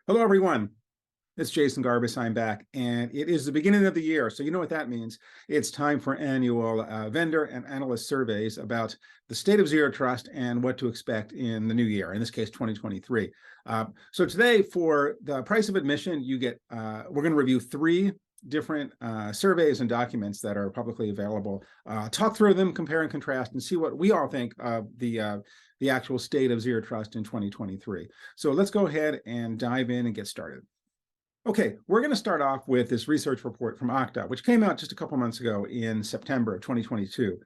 Hello, everyone. It's Jason Garbus. I'm back, and it is the beginning of the year. So you know what that means. It's time for annual vendor and analyst surveys about the state of zero trust and what to expect in the new year, in this case, 2023. So today, for the price of admission, you get, we're going to review three different surveys and documents that are publicly available, talk through them, compare and contrast, and see what we all think of the actual state of zero trust in 2023. So let's go ahead and dive in and get started. Okay, we're going to start off with this research report from Okta, which came out just a couple months ago in September of 2022.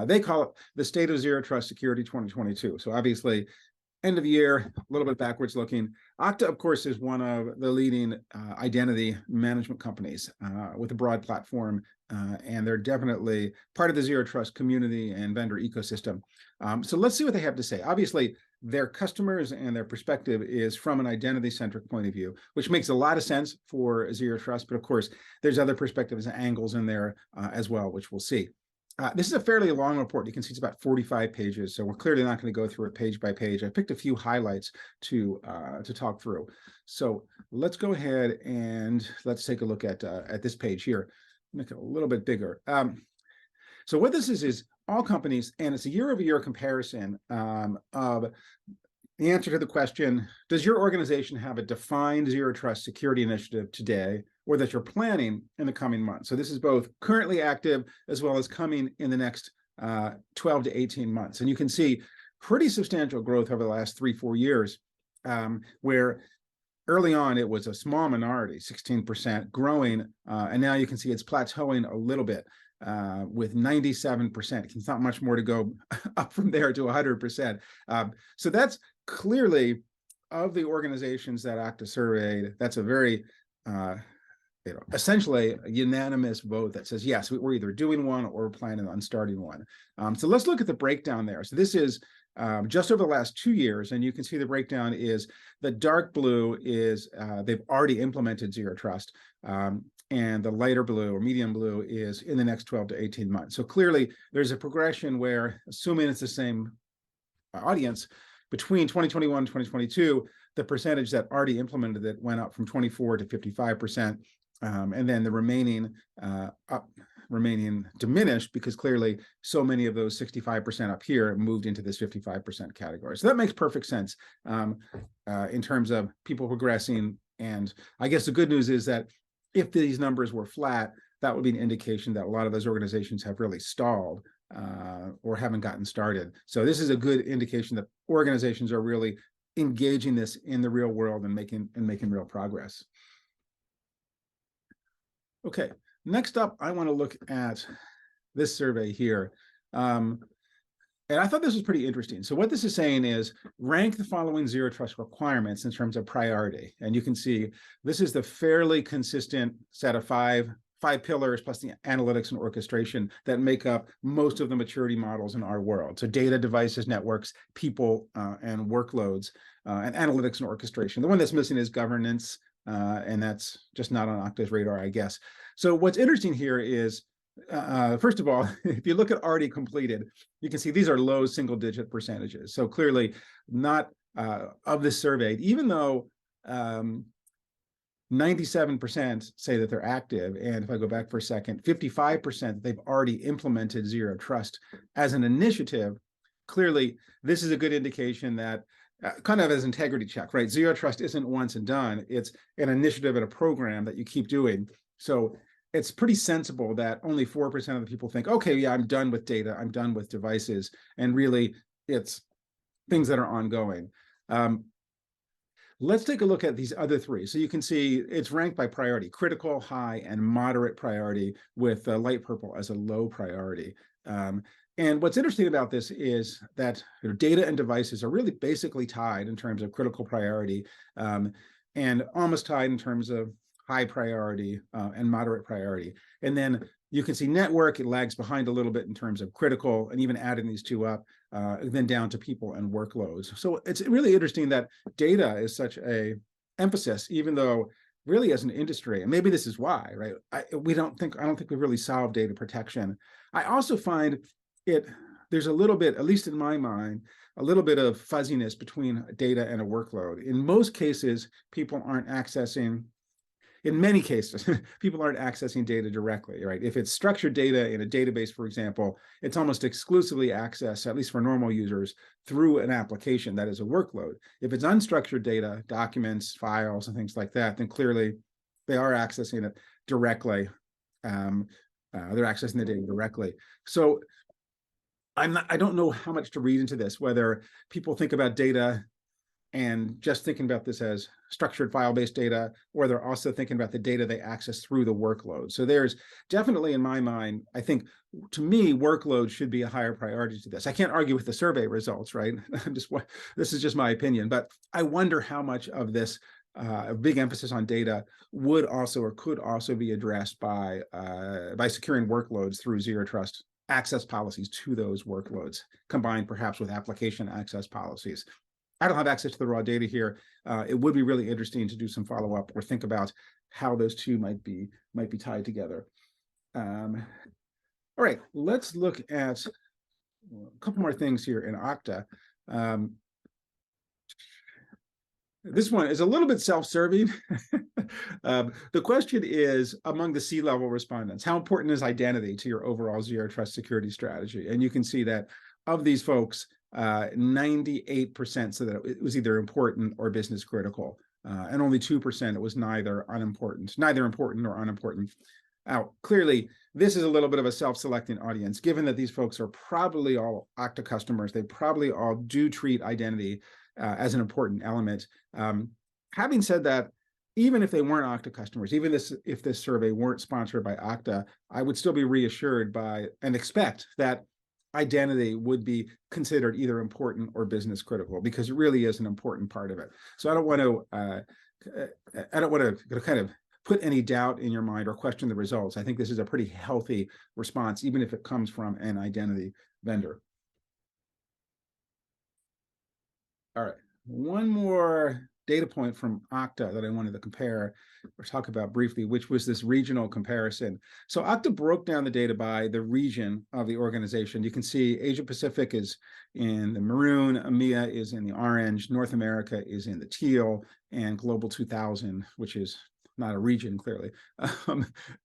They call it the State of Zero Trust Security 2022. So obviously, end of the year, a little bit backwards looking. Okta, of course, is one of the leading identity management companies with a broad platform, and they're definitely part of the zero trust community and vendor ecosystem. So let's see what they have to say. Obviously, their customers and their perspective is from an identity-centric point of view, which makes a lot of sense for zero trust. But of course, there's other perspectives and angles in there as well, which we'll see. This is a fairly long report. You can see it's about 45 pages, so we're clearly not going to go through it page by page. I picked a few highlights to talk through. So let's go ahead and let's take a look at this page here. Make it a little bit bigger. So what this is all companies, and it's a year-over-year comparison of the answer to the question, does your organization have a defined zero trust security initiative today, or that you're planning in the coming months? So this is both currently active as well as coming in the next 12 to 18 months. And you can see pretty substantial growth over the last 3-4 years, where early on it was a small minority, 16% growing, and now you can see it's plateauing a little bit. With 97%. It's not much more to go up from there to 100%. So that's clearly, of the organizations that Okta surveyed, that's a very, essentially a unanimous vote that says, yes, we're either doing one or we're planning on starting one. So let's look at the breakdown there. So this is just over the last 2 years, and you can see the breakdown is the dark blue is they've already implemented zero trust. And the lighter blue or medium blue is in the next 12 to 18 months. So clearly there's a progression where, assuming it's the same audience, between 2021 and 2022, the percentage that already implemented it went up from 24 to 55%. And then the remaining diminished because clearly so many of those 65% up here moved into this 55% category. So that makes perfect sense in terms of people progressing. And I guess the good news is that if these numbers were flat, that would be an indication that a lot of those organizations have really stalled or haven't gotten started. So this is a good indication that organizations are really engaging this in the real world and making real progress. Okay, next up, I want to look at this survey here. And I thought this was pretty interesting. So what this is saying is rank the following zero trust requirements in terms of priority. And you can see this is the fairly consistent set of five pillars plus the analytics and orchestration that make up most of the maturity models in our world. So data, devices, networks, people, and workloads, and analytics and orchestration. The one that's missing is governance, and that's just not on Okta's radar, I guess. So what's interesting here is, first of all, if you look at already completed, you can see these are low single-digit percentages. So clearly not of this survey, even though 97% say that they're active. And if I go back for a second, 55% they've already implemented zero trust as an initiative. Clearly, this is a good indication that kind of as integrity check, right? Zero trust isn't once and done. It's an initiative and a program that you keep doing. So it's pretty sensible that only 4% of the people think, okay, yeah, I'm done with data, I'm done with devices, and really it's things that are ongoing. Let's take a look at these other three. So you can see it's ranked by priority: critical, high, and moderate priority, with light purple as a low priority. And what's interesting about this is that data and devices are really basically tied in terms of critical priority, and almost tied in terms of high priority and moderate priority. And then you can see network, it lags behind a little bit in terms of critical, and even adding these two up, then down to people and workloads. So it's really interesting that data is such a emphasis, even though really as an industry, and maybe this is why, right? I don't think we've really solved data protection. I also find it there's a little bit, at least in my mind, a little bit of fuzziness between data and a workload. In most cases, people aren't accessing, in many cases, people aren't accessing data directly, right? If it's structured data in a database, for example, it's almost exclusively accessed, at least for normal users, through an application that is a workload. If it's unstructured data, documents, files, and things like that, then clearly they are accessing it directly. They're accessing the data directly. So I don't know how much to read into this, whether people think about data and just thinking about this as structured file-based data, or they're also thinking about the data they access through the workload. So there's definitely, in my mind, I think, to me, workload should be a higher priority to this. I can't argue with the survey results, right? This is just my opinion, but I wonder how much of this a big emphasis on data would also or could also be addressed by securing workloads through zero trust access policies to those workloads, combined perhaps with application access policies. I don't have access to the raw data here. It would be really interesting to do some follow-up or think about how those two might be tied together. All right, let's look at a couple more things here in Okta. This one is a little bit self-serving. The question is, among the C-level respondents, how important is identity to your overall zero trust security strategy? And you can see that of these folks, 98% said that it was either important or business critical, and only 2% it was neither important nor unimportant. Now, clearly, this is a little bit of a self-selecting audience, given that these folks are probably all Okta customers. They probably all do treat identity as an important element. Having said that, even if they weren't Okta customers, even if this survey weren't sponsored by Okta, I would still be reassured by and expect that identity would be considered either important or business critical, because it really is an important part of it. So I don't want to kind of put any doubt in your mind or question the results. I think this is a pretty healthy response, even if it comes from an identity vendor. All right, one more data point from Okta that I wanted to compare or talk about briefly, which was this regional comparison. So Okta broke down the data by the region of the organization. You can see Asia Pacific is in the maroon, EMEA is in the orange, North America is in the teal, and Global 2000, which is not a region clearly,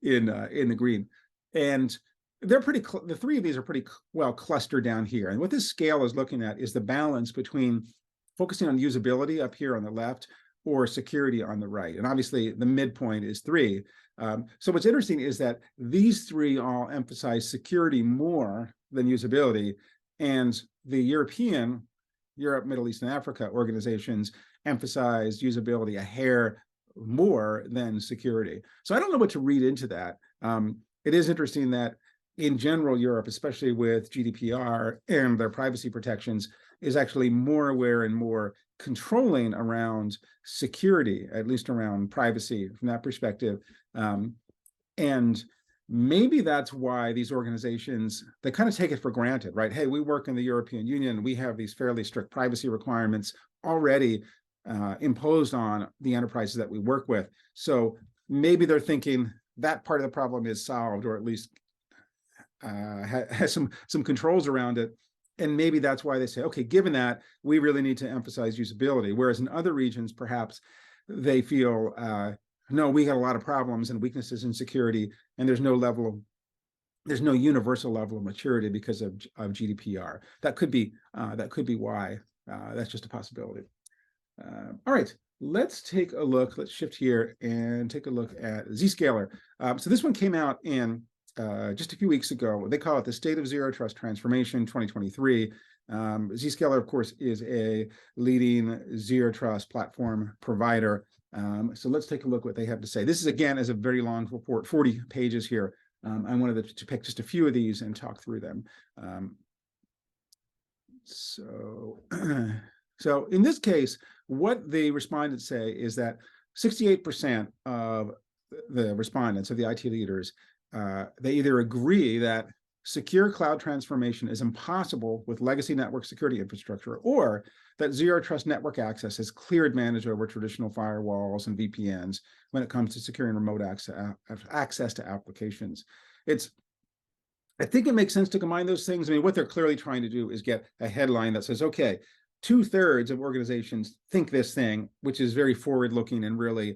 in the green. And they're the three of these are pretty well clustered down here. And what this scale is looking at is the balance between focusing on usability up here on the left or security on the right. And obviously the midpoint is 3. So what's interesting is that these 3 all emphasize security more than usability, and the Europe, Middle East, and Africa organizations emphasize usability a hair more than security. So I don't know what to read into that. It is interesting that in general, Europe, especially with GDPR and their privacy protections, is actually more aware and more controlling around security, at least around privacy from that perspective. And maybe that's why these organizations, they kind of take it for granted, right? Hey, we work in the European Union. We have these fairly strict privacy requirements already imposed on the enterprises that we work with. So maybe they're thinking that part of the problem is solved, or at least has some controls around it. And maybe that's why they say, okay, given that, we really need to emphasize usability. Whereas in other regions, perhaps they feel, no, we got a lot of problems and weaknesses in security, and there's no universal level of maturity because of GDPR. That could be why. That's just a possibility. All right, let's take a look. Let's shift here and take a look at Zscaler. So this one came out in just a few weeks ago. They call it the State of Zero Trust Transformation 2023. Zscaler, of course, is a leading zero trust platform provider. So let's take a look what they have to say. This is, again, is a very long report, 40 pages here. I wanted to pick just a few of these and talk through them. So in this case, what the respondents say is that 68% of the respondents, of the IT leaders, they either agree that secure cloud transformation is impossible with legacy network security infrastructure, or that zero trust network access has clear advantage over traditional firewalls and VPNs when it comes to securing remote access to applications. It's I think it makes sense to combine those things. I mean, what they're clearly trying to do is get a headline that says, okay, 2/3 of organizations think this thing, which is very forward-looking and really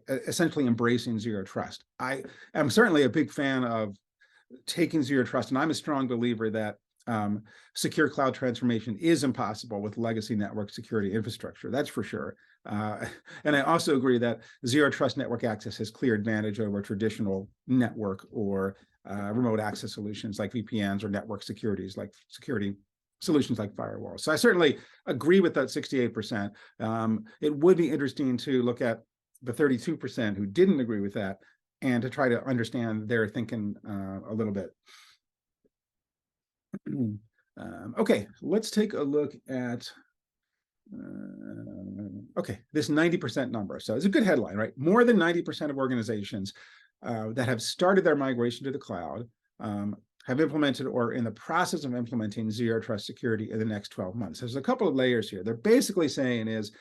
essentially embracing zero trust. I am certainly a big fan of taking zero trust, and I'm a strong believer that secure cloud transformation is impossible with legacy network security infrastructure. That's for sure. And I also agree that zero trust network access has clear advantage over traditional network or remote access solutions like VPNs or network security solutions like firewalls. So I certainly agree with that 68%. It would be interesting to look at the 32% who didn't agree with that and to try to understand their thinking a little bit. Okay, let's take a look at okay, this 90% number. So it's a good headline, right? More than 90% of organizations that have started their migration to the cloud have implemented or in the process of implementing zero trust security in the next 12 months. There's a couple of layers here. They're basically saying is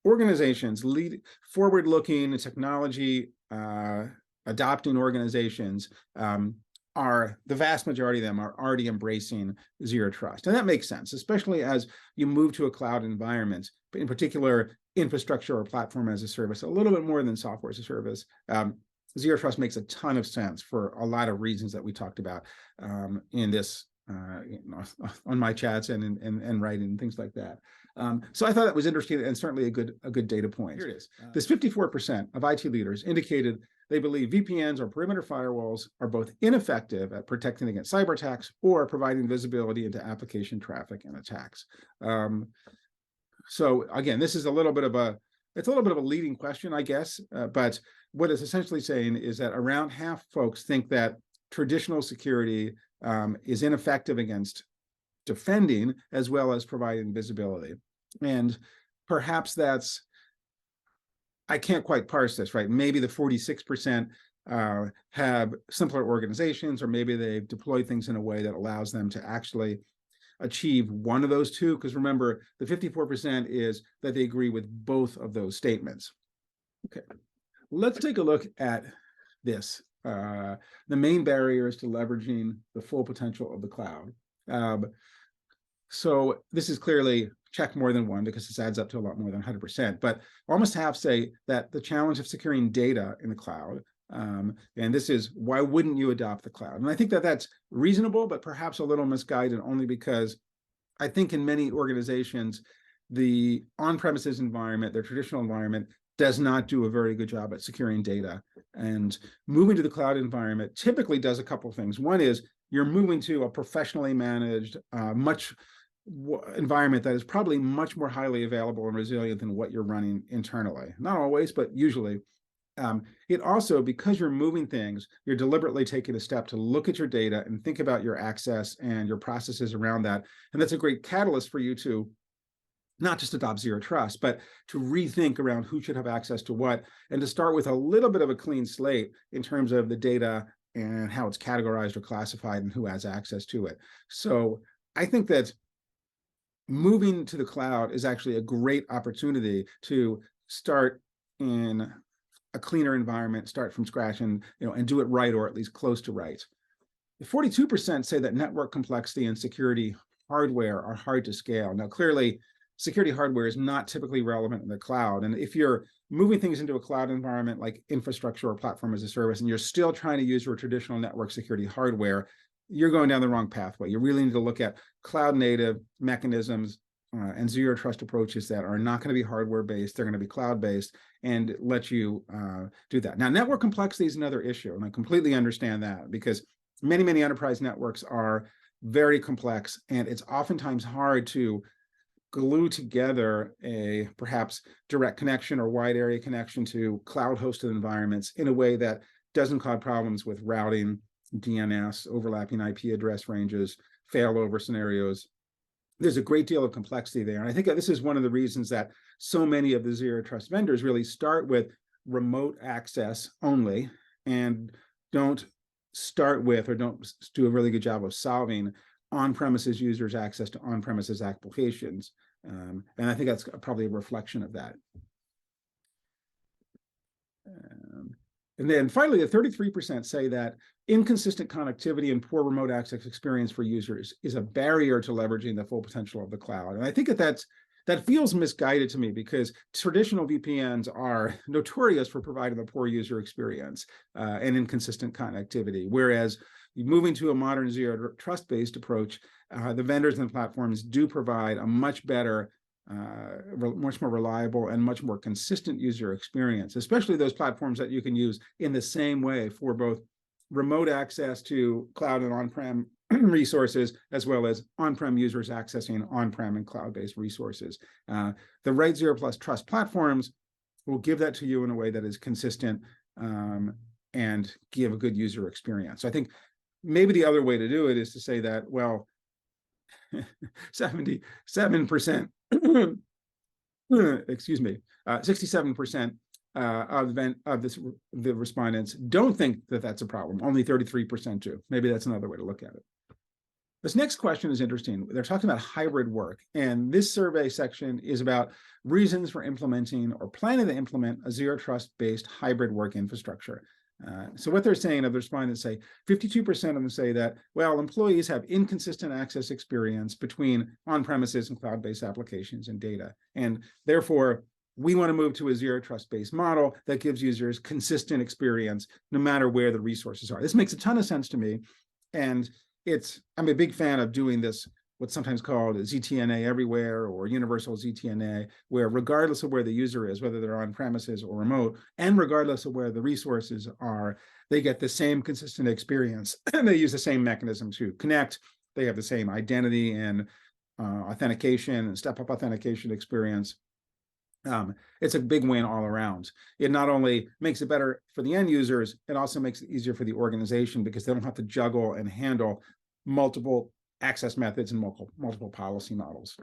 organizations, forward-looking technology adopting organizations are the vast majority of them are already embracing zero trust. And that makes sense, especially as you move to a cloud environment, but in particular, infrastructure or platform as a service, a little bit more than software as a service. Zero trust makes a ton of sense for a lot of reasons that we talked about in this, on my chats and writing and things like that. So I thought that was interesting and certainly a good data point. Here it is. This 54% of IT leaders indicated they believe VPNs or perimeter firewalls are both ineffective at protecting against cyber attacks or providing visibility into application traffic and attacks. So again, this is a little bit of a leading question, I guess, but what it's essentially saying is that around half folks think that traditional security is ineffective against defending as well as providing visibility. And perhaps that's, I can't quite parse this, right? Maybe the 46% have simpler organizations, or maybe they've deployed things in a way that allows them to actually achieve one of those two. Because remember, the 54% is that they agree with both of those statements. Okay, let's take a look at this. The main barriers to leveraging the full potential of the cloud. So this is clearly check more than one because this adds up to a lot more than 100%, but almost half say that the challenge of securing data in the cloud, and this is why wouldn't you adopt the cloud? And I think that that's reasonable, but perhaps a little misguided only because I think in many organizations, the on-premises environment, their traditional environment, does not do a very good job at securing data. And moving to the cloud environment typically does a couple of things. One is you're moving to a professionally managed, environment that is probably much more highly available and resilient than what you're running internally. Not always, but usually. It also, because you're moving things, you're deliberately taking a step to look at your data and think about your access and your processes around that. And that's a great catalyst for you to not just adopt zero trust, but to rethink around who should have access to what, and to start with a little bit of a clean slate in terms of the data and how it's categorized or classified and who has access to it. So I think that moving to the cloud is actually a great opportunity to start in a cleaner environment, start from scratch, and do it right, or at least close to right. 42% say that network complexity and security hardware are hard to scale. Now, clearly, security hardware is not typically relevant in the cloud. And if you're moving things into a cloud environment like infrastructure or platform as a service, and you're still trying to use your traditional network security hardware, you're going down the wrong pathway. You really need to look at cloud native mechanisms and zero trust approaches that are not going to be hardware based. They're going to be cloud based and let you do that. Now, network complexity is another issue, and I completely understand that because many enterprise networks are very complex, and it's oftentimes hard to glue together a perhaps direct connection or wide area connection to cloud hosted environments in a way that doesn't cause problems with routing, DNS, overlapping IP address ranges, failover scenarios. There's a great deal of complexity there. And I think that this is one of the reasons that so many of the zero trust vendors really start with remote access only and don't start with or don't do a really good job of solving on-premises users' access to on-premises applications. And I think that's probably a reflection of that. And then finally, the 33% say that inconsistent connectivity and poor remote access experience for users is a barrier to leveraging the full potential of the cloud. And I think that feels misguided to me, because traditional VPNs are notorious for providing a poor user experience and inconsistent connectivity. Whereas moving to a modern zero trust based approach, the vendors and the platforms do provide a much better, much more reliable and much more consistent user experience, especially those platforms that you can use in the same way for both remote access to cloud and on-prem resources, as well as on-prem users accessing on-prem and cloud-based resources. The right Zero Plus Trust platforms will give that to you in a way that is consistent and give a good user experience. So I think maybe the other way to do it is to say that, well, 77%, excuse me, 67% of the respondents don't think that that's a problem. Only 33% do. Maybe that's another way to look at it. This next question is interesting. They're talking about hybrid work, and this survey section is about reasons for implementing or planning to implement a zero trust based hybrid work infrastructure. So what they're saying, of the respondents say, 52% of them say that, well, employees have inconsistent access experience between on-premises and cloud-based applications and data. And therefore, we want to move to a zero trust based model that gives users consistent experience no matter where the resources are. This makes a ton of sense to me. And I'm a big fan of doing this, what's sometimes called ZTNA everywhere or universal ZTNA, where regardless of where the user is, whether they're on premises or remote, and regardless of where the resources are, they get the same consistent experience and they use the same mechanism to connect. They have the same identity and authentication and step-up authentication experience. It's a big win all around. It not only makes it better for the end users, it also makes it easier for the organization, because they don't have to juggle and handle multiple access methods and multiple policy models.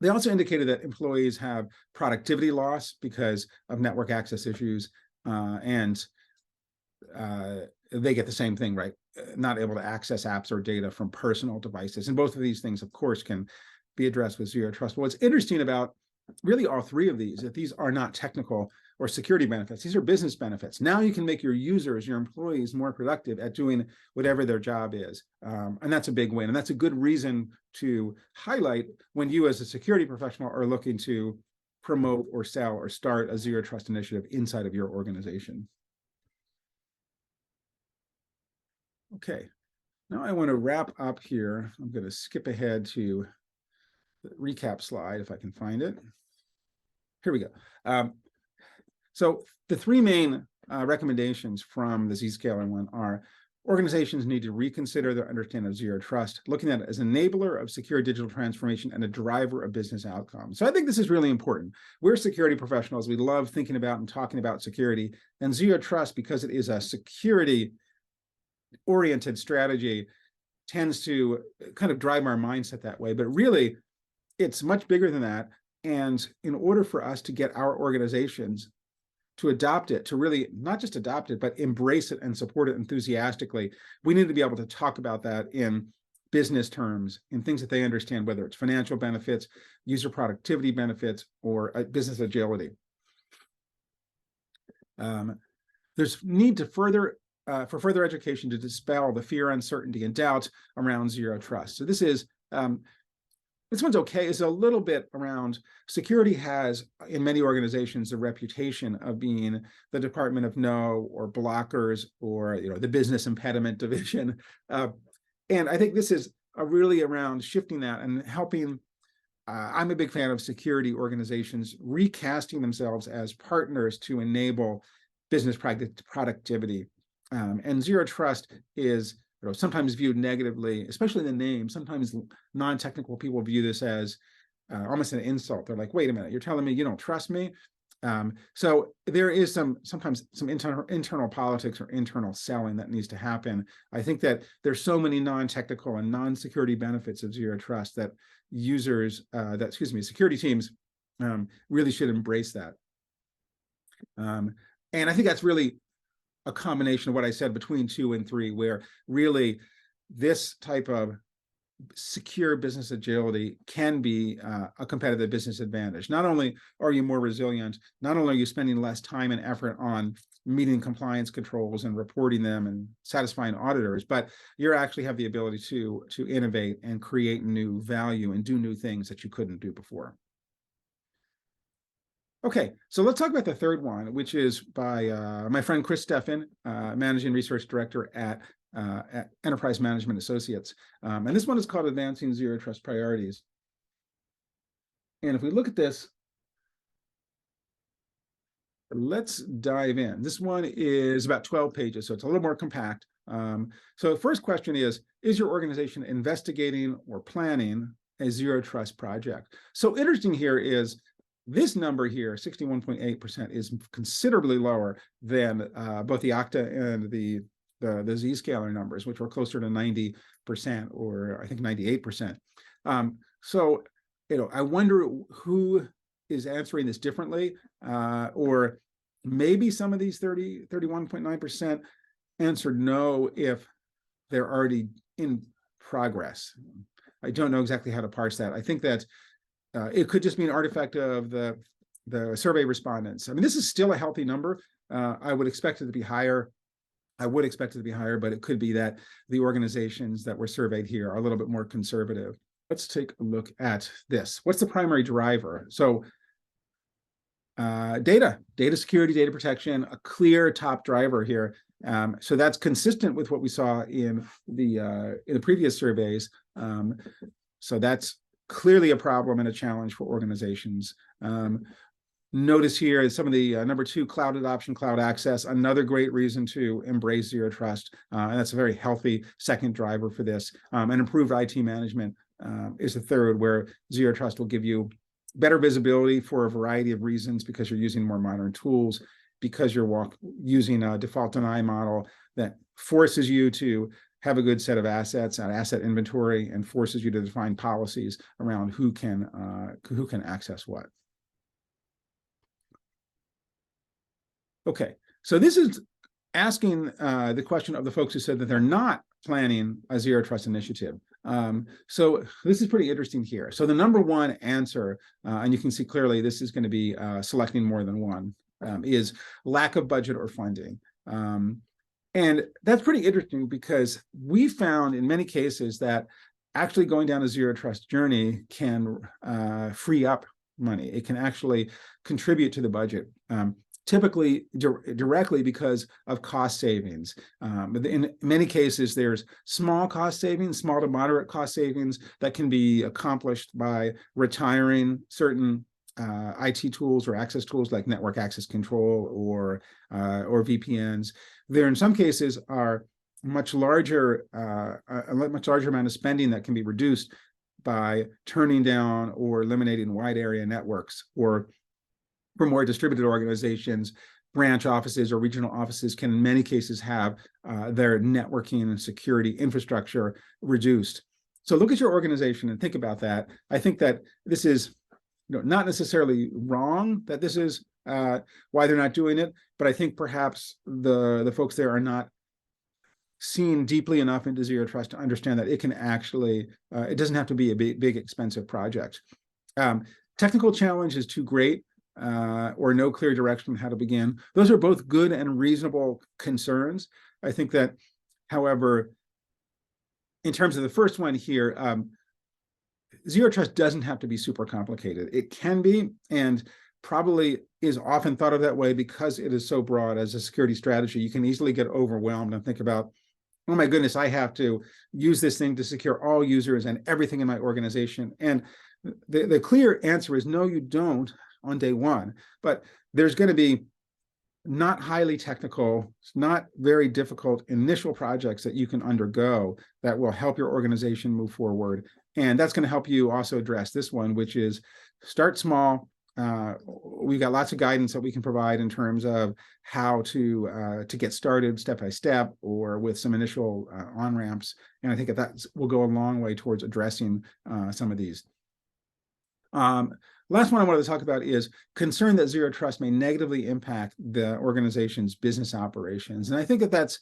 They also indicated that employees have productivity loss because of network access issues, and they get the same thing, right? Not able to access apps or data from personal devices. And both of these things, of course, can be addressed with zero trust. But what's interesting about really all three of these, that these are not technical or security benefits. These are business benefits. Now you can make your users, your employees, more productive at doing whatever their job is. And that's a big win. And that's a good reason to highlight when you as a security professional are looking to promote or sell or start a zero trust initiative inside of your organization. Okay, now I want to wrap up here. I'm going to skip ahead to the recap slide if I can find it. Here we go. So the three main recommendations from the Zscaler one are: organizations need to reconsider their understanding of zero trust, looking at it as an enabler of secure digital transformation and a driver of business outcomes. So I think this is really important. We're security professionals. We love thinking about and talking about security, and zero trust, because it is a security-oriented strategy, tends to kind of drive our mindset that way. But really, it's much bigger than that. And in order for us to get our organizations to adopt it, to really not just adopt it, but embrace it and support it enthusiastically, we need to be able to talk about that in business terms, in things that they understand, whether it's financial benefits, user productivity benefits, or business agility. There's need to for further education to dispel the fear, uncertainty, and doubt around zero trust. So this one's okay. It's a little bit around security has, in many organizations, a reputation of being the Department of No, or blockers, or the business impediment division. And I think this is really around shifting that and helping. I'm a big fan of security organizations recasting themselves as partners to enable business productivity. And zero trust is sometimes viewed negatively, especially the name. Sometimes non-technical people view this as almost an insult. They're like, wait a minute, you're telling me you don't trust me? So there is sometimes some internal politics or internal selling that needs to happen. I think that there's so many non-technical and non-security benefits of zero trust that security teams really should embrace that. And I think that's really a combination of what I said between 2 and 3, where really this type of secure business agility can be a competitive business advantage. Not only are you more resilient, not only are you spending less time and effort on meeting compliance controls and reporting them and satisfying auditors, but you actually have the ability to innovate and create new value and do new things that you couldn't do before. Okay, so let's talk about the third one, which is by my friend Chris Steffen, Managing Research Director at Enterprise Management Associates. And this one is called Advancing Zero Trust Priorities. And if we look at this, let's dive in. This one is about 12 pages, so it's a little more compact. So the first question is your organization investigating or planning a zero trust project? So interesting here is this number here, 61.8%, is considerably lower than both the Okta and the Zscaler numbers, which were closer to 90%, or I think 98%. So, I wonder who is answering this differently, or maybe some of these 31.9% answered no if they're already in progress. I don't know exactly how to parse that. I think that it could just be an artifact of the survey respondents. I mean, this is still a healthy number. I would expect it to be higher. But it could be that the organizations that were surveyed here are a little bit more conservative. Let's take a look at this. What's the primary driver? So data security, data protection, a clear top driver here. So that's consistent with what we saw in the previous surveys. So that's clearly a problem and a challenge for organizations. Notice here some of the number 2, cloud adoption, cloud access, another great reason to embrace zero trust. And that's a very healthy second driver for this. And improved IT management is the third, where zero trust will give you better visibility for a variety of reasons, because you're using more modern tools, because you're using a default deny model that forces you to have a good set of assets, an asset inventory, and forces you to define policies around who can access what. Okay, so this is asking the question of the folks who said that they're not planning a zero trust initiative. So this is pretty interesting here. So the number one answer, and you can see clearly this is going to be selecting more than one, is lack of budget or funding. And that's pretty interesting, because we found in many cases that actually going down a zero trust journey can free up money. It can actually contribute to the budget. Typically directly because of cost savings. But in many cases, there's small cost savings, small to moderate cost savings that can be accomplished by retiring certain IT tools or access tools like network access control or VPNs. There, in some cases, are a much larger amount of spending that can be reduced by turning down or eliminating wide area networks, or for more distributed organizations, branch offices or regional offices can in many cases have their networking and security infrastructure reduced. So look at your organization and think about that. I think that this is not necessarily wrong that this is why they're not doing it, but I think perhaps the folks there are not seen deeply enough into zero trust to understand that it can actually, it doesn't have to be a big expensive project. Technical challenge is too great. Or no clear direction on how to begin. Those are both good and reasonable concerns. I think that, however, in terms of the first one here, zero trust doesn't have to be super complicated. It can be, and probably is often thought of that way because it is so broad as a security strategy. You can easily get overwhelmed and think about, oh my goodness, I have to use this thing to secure all users and everything in my organization. And the clear answer is no, you don't on day one, but there's going to be not highly technical, not very difficult initial projects that you can undergo that will help your organization move forward. And that's going to help you also address this one, which is start small. We've got lots of guidance that we can provide in terms of how to get started step by step, or with some initial on-ramps. And I think that will go a long way towards addressing some of these. Last one I wanted to talk about is concern that zero trust may negatively impact the organization's business operations. And I think that that's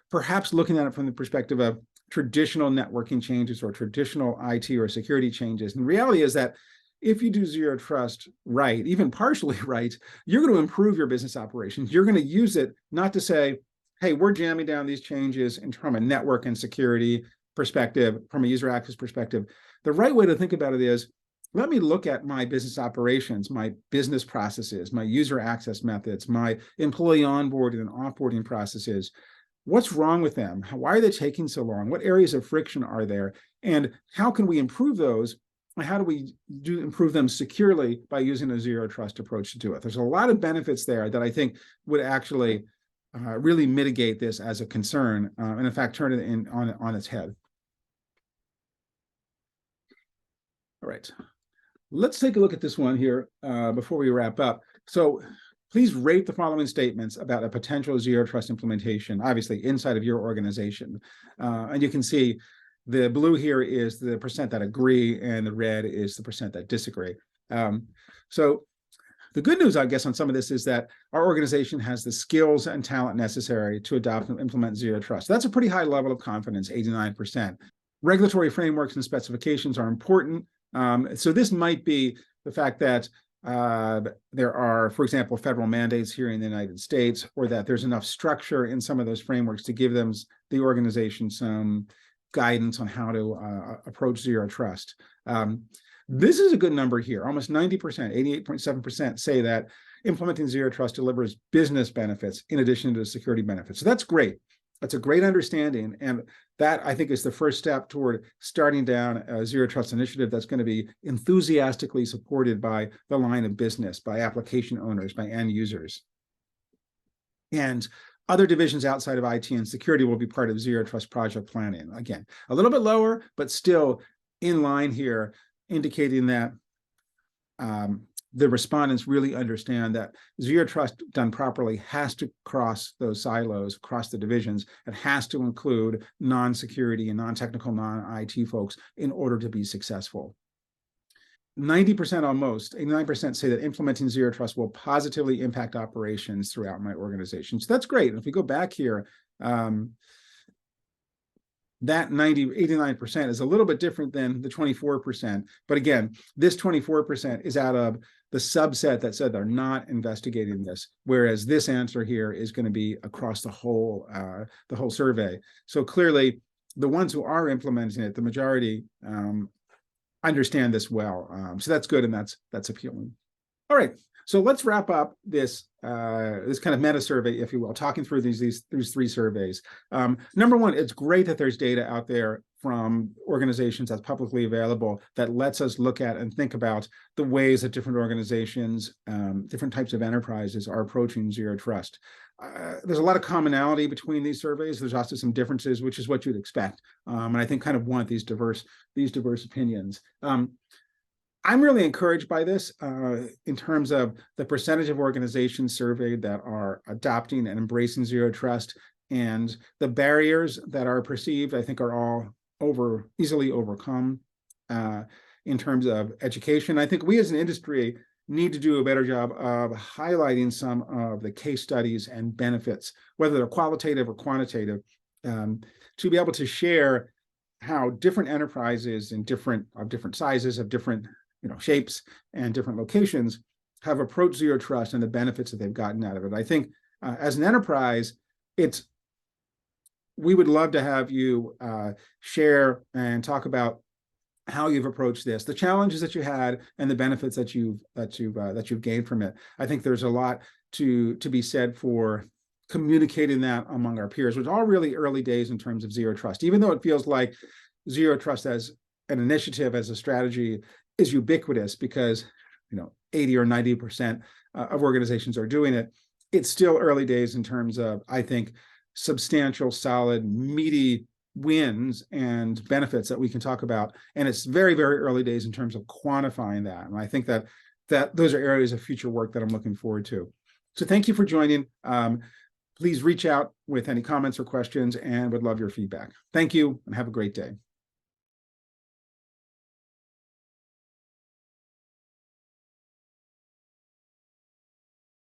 perhaps looking at it from the perspective of traditional networking changes or traditional IT or security changes. And the reality is that if you do zero trust right, even partially right, you're going to improve your business operations. You're going to use it not to say, hey, we're jamming down these changes from a network and security perspective, from a user access perspective. The right way to think about it is, let me look at my business operations, my business processes, my user access methods, my employee onboarding and offboarding processes. What's wrong with them? Why are they taking so long? What areas of friction are there? And how can we improve those? And how do we improve them securely by using a zero trust approach to do it? There's a lot of benefits there that I think would actually really mitigate this as a concern, and in fact, turn it on its head. All right. Let's take a look at this one here before we wrap up. So please rate the following statements about a potential zero trust implementation, obviously inside of your organization. And you can see the blue here is the percent that agree, and the red is the percent that disagree. So the good news, I guess, on some of this is that our organization has the skills and talent necessary to adopt and implement zero trust. That's a pretty high level of confidence, 89%. Regulatory frameworks and specifications are important. So this might be the fact that there are, for example, federal mandates here in the United States, or that there's enough structure in some of those frameworks to give them, the organization, some guidance on how to approach zero trust. This is a good number here. Almost 90%, 88.7% say that implementing zero trust delivers business benefits in addition to security benefits. So that's great. That's a great understanding. And that, I think, is the first step toward starting down a zero trust initiative that's going to be enthusiastically supported by the line of business, by application owners, by end users. And other divisions outside of IT and security will be part of zero trust project planning. Again, a little bit lower, but still in line here, indicating that the respondents really understand that zero trust done properly has to cross those silos, cross the divisions. It has to include non-security and non-technical, non-IT folks in order to be successful. 90%, almost 89%, say that implementing zero trust will positively impact operations throughout my organization. So that's great. And if we go back here, that 89% is a little bit different than the 24%. But again, this 24% is out of the subset that said they're not investigating this, whereas this answer here is going to be across the whole survey. So clearly, the ones who are implementing it, the majority, understand this well. So that's good, and that's appealing. All right. So let's wrap up this this kind of meta survey, if you will, talking through these three surveys. Number one, it's great that there's data out there from organizations that's publicly available that lets us look at and think about the ways that different organizations, different types of enterprises are approaching zero trust. There's a lot of commonality between these surveys. There's also some differences, which is what you'd expect. And I think kind of want these diverse opinions. I'm really encouraged by this in terms of the percentage of organizations surveyed that are adopting and embracing zero trust, and the barriers that are perceived, I think, are all easily overcome in terms of education. I think we as an industry need to do a better job of highlighting some of the case studies and benefits, whether they're qualitative or quantitative, to be able to share how different enterprises in different sizes, of different shapes and different locations have approached zero trust and the benefits that they've gotten out of it. I think as an enterprise, we would love to have you share and talk about how you've approached this, the challenges that you had, and the benefits that you've gained from it. I think there's a lot to be said for communicating that among our peers, which are all really early days in terms of zero trust. Even though it feels like zero trust as an initiative, as a strategy, is ubiquitous because 80 or 90% of organizations are doing it, it's still early days in terms of, I think, substantial, solid, meaty wins and benefits that we can talk about. And it's very, very early days in terms of quantifying that. And I think that those are areas of future work that I'm looking forward to. So thank you for joining. Please reach out with any comments or questions, and would love your feedback. Thank you, and have a great day.